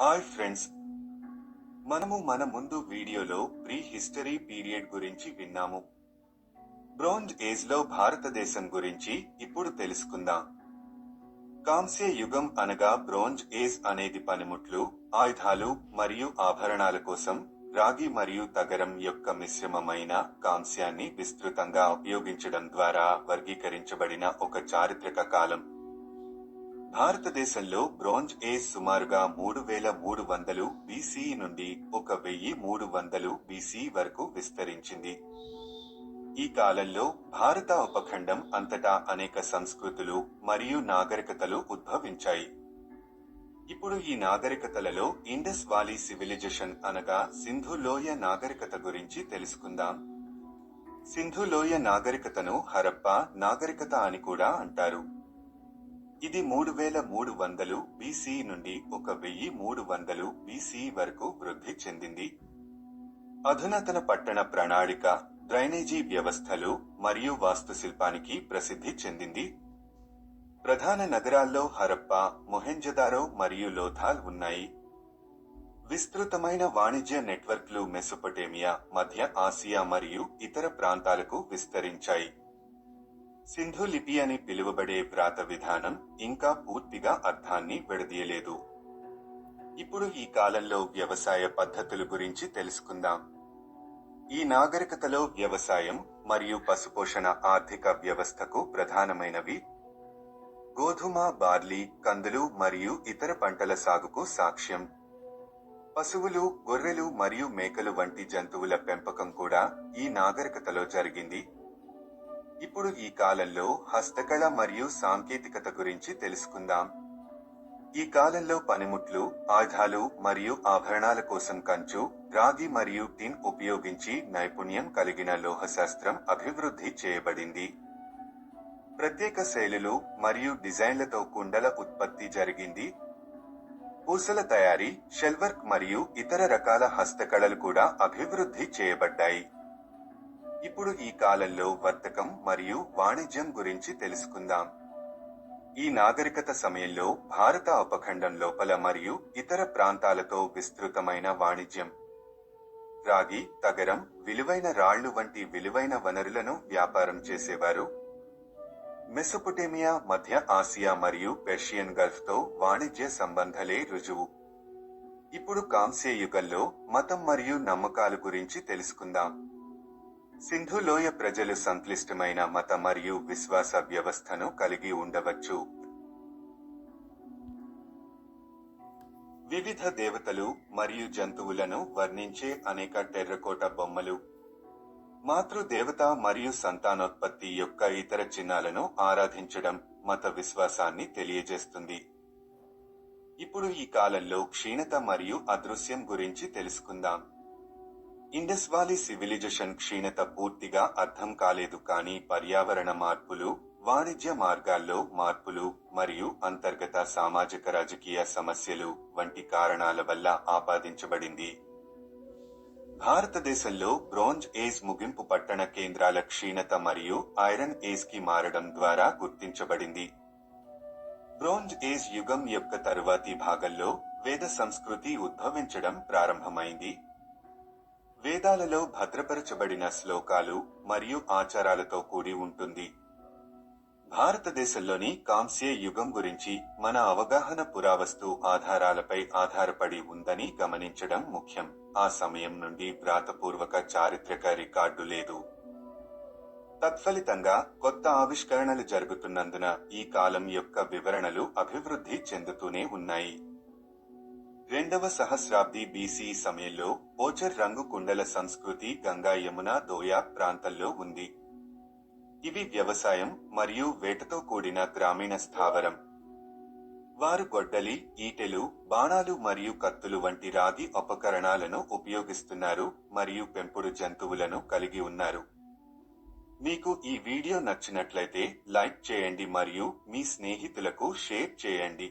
Hi friends, మనము మన ముందు వీడియోలో ప్రీ హిస్టరీ పీరియడ్ గురించి విన్నాము. బ్రోంజ్ ఏజ్ లో భారతదేశం గురించి ఇప్పుడు తెలుసుకుందాం. కాంస్య యుగం అనగా బ్రోంజ్ ఏజ్ అనేది పనిముట్లు, ఆయుధాలు మరియు ఆభరణాల కోసం రాగి మరియు తగరం యొక్క మిశ్రమమైన కాంస్యాన్ని విస్తృతంగా ఉపయోగించడం ద్వారా వర్గీకరించబడిన ఒక చారిత్రక కాలం. భారతదేశంలో బ్రోంజ్ ఏజ్ సుమారుగా 3300 బీసీ నుండి 1300 బీసీ వరకు విస్తరించింది. ఈ కాలంలో భారత ఉపఖండం అంతటా అనేక సంస్కృతులు మరియు నాగరికతలు ఉద్భవించాయి. ఇప్పుడు ఈ నాగరికతలలో ఇండస్ వాలీ సివిలైజేషన్ అనగా సింధు లోయ నాగరికత గురించి తెలుసుకుందాం. సింధు లోయ నాగరికతను హరప్పా నాగరికత అని కూడా అంటారు. ఇది 3300 బీసీ నుండి 1300 బీసీ వరకు వృద్ధి చెందింది. అధునాతన పట్టణ ప్రణాళిక, డ్రైనేజీ వ్యవస్థలు మరియు వాస్తుశిల్పానికి ప్రసిద్ధి చెందింది. ప్రధాన నగరాల్లో హరప్పా, మొహెంజదారో మరియు లోథాల్ ఉన్నాయి. విస్తృతమైన వాణిజ్య నెట్వర్క్లు మెసొపొటేమియా, మధ్య ఆసియా మరియు ఇతర ప్రాంతాలకు విస్తరించాయి. సింధు లిపి అని పిలువబడే వ్రాత విధానం ఇంకా పూర్తిగా అర్థాన్ని విడదీయలేదు. ఇప్పుడు ఈ కాలంలో వ్యవసాయ పద్ధతుల గురించి తెలుసుకుందాం. ఈ నాగరికతలో వ్యవసాయం మరియు పశుపోషణ ఆర్థిక వ్యవస్థకు ప్రధానమైనవి. గోధుమ, బార్లీ, కందులు మరియు ఇతర పంటల సాగుకు సాక్ష్యం. పశువులు, గొర్రెలు మరియు మేకలు వంటి జంతువుల పెంపకం కూడా ఈ నాగరికతలో జరిగింది. ఇప్పుడు ఈ కాలంలో హస్తకళ మరియు సాంకేతికత గురించి తెలుసుకుందాం. ఈ కాలంలో పనిముట్లు, ఆయుధాలు మరియు ఆభరణాల కోసం కంచు, రాగి మరియు టిన్ ఉపయోగించి నైపుణ్యం కలిగిన లోహశాస్త్రం అభివృద్ధి చేయబడింది. ప్రత్యేక శైలులు మరియు డిజైన్లతో కుండల ఉత్పత్తి జరిగింది. పూసల తయారీ, షెల్వర్క్ మరియు ఇతర రకాల హస్తకళలు కూడా అభివృద్ధి చేయబడ్డాయి. ఇప్పుడు ఈ కాలంలో వర్తకం మరియు వాణిజ్యం గురించి తెలుసుకుందాం. ఈ నాగరికత సమయంలో భారత ఉపఖండం లోపల మరియు ఇతర ప్రాంతాలతో విస్తృతమైన వాణిజ్యం. రాగి, తగరం, విలువైన రాళ్లు వంటి విలువైన వనరులను వ్యాపారం చేసేవారు. మెసొపొటేమియా, మధ్య ఆసియా మరియు పెర్షియన్ గల్ఫ్తో వాణిజ్య సంబంధాలే రుజువు. ఇప్పుడు కాంస్య యుగంలో మతం మరియు నమ్మకాల గురించి తెలుసుకుందాం. సింధు లోయ ప్రజలు సంక్లిష్టమైన మత మరియు విశ్వాస వ్యవస్థను కలిగి ఉండవచ్చు. వివిధ దేవతలు మరియు జంతువులను వర్ణించే అనేక టెర్రకోట బొమ్మలు, మాతృదేవత మరియు సంతానోత్పత్తి యొక్క ఇతర చిహ్నాలను ఆరాధించడం మత విశ్వాసాన్ని తెలియజేస్తుంది. ఇప్పుడు ఈ కాలంలో క్షీణత మరియు అదృశ్యం గురించి తెలుసుకుందాం. ఇండస్ వాలీ సివిలైజేషన్ క్షీణత పూర్తిగా అర్థం కాలేదు, కానీ పర్యావరణ మార్పులు, వాణిజ్య మార్గాల్లో మార్పులు మరియు అంతర్గత సామాజిక రాజకీయ సమస్యలు వంటి కారణాల వల్ల ఆపాదించబడింది. భారతదేశంలో బ్రోంజ్ ఏజ్ ముగింపు పట్టణ కేంద్రాల క్షీణత మరియు ఐరన్ ఏజ్ కి మారడం ద్వారా గుర్తించబడింది. బ్రోంజ్ ఏజ్ యుగం యొక్క తరువాతి భాగంలో వేద సంస్కృతి ఉద్భవించడం ప్రారంభమైంది. వేదాలలో భద్రపరచబడిన శ్లోకాలు మరియు ఆచారాలతో కూడి ఉంటుంది. భారతదేశంలోని కాంస్య యుగం గురించి మన అవగాహన పురావస్తు ఆధారాలపై ఆధారపడి ఉందని గమనించడం ముఖ్యం. ఆ సమయం నుండి వ్రాతపూర్వక చారిత్రక రికార్డు లేదు. తత్ఫలితంగా కొత్త ఆవిష్కరణలు జరుగుతున్నందున ఈ కాలం యొక్క వివరణలు అభివృద్ధి చెందుతూనే ఉన్నాయి. 2వ సహస్రాబ్ది బీసీ సమయంలో ఓచర్ రంగు కుండల సంస్కృతి గంగా యమున దోయా ప్రాంతంలో ఉంది. ఇవి వ్యవసాయం మరియు వేటతో కూడిన గ్రామీణ స్థావరం. వారు గొడ్డలి, ఈటెలు, బాణాలు మరియు కత్తులు వంటి రాగి ఉపకరణాలను ఉపయోగిస్తున్నారు మరియు పెంపుడు జంతువులను కలిగి ఉన్నారు. మీకు ఈ వీడియో నచ్చినట్లయితే లైక్ చేయండి మరియు మీ స్నేహితులకు షేర్ చేయండి.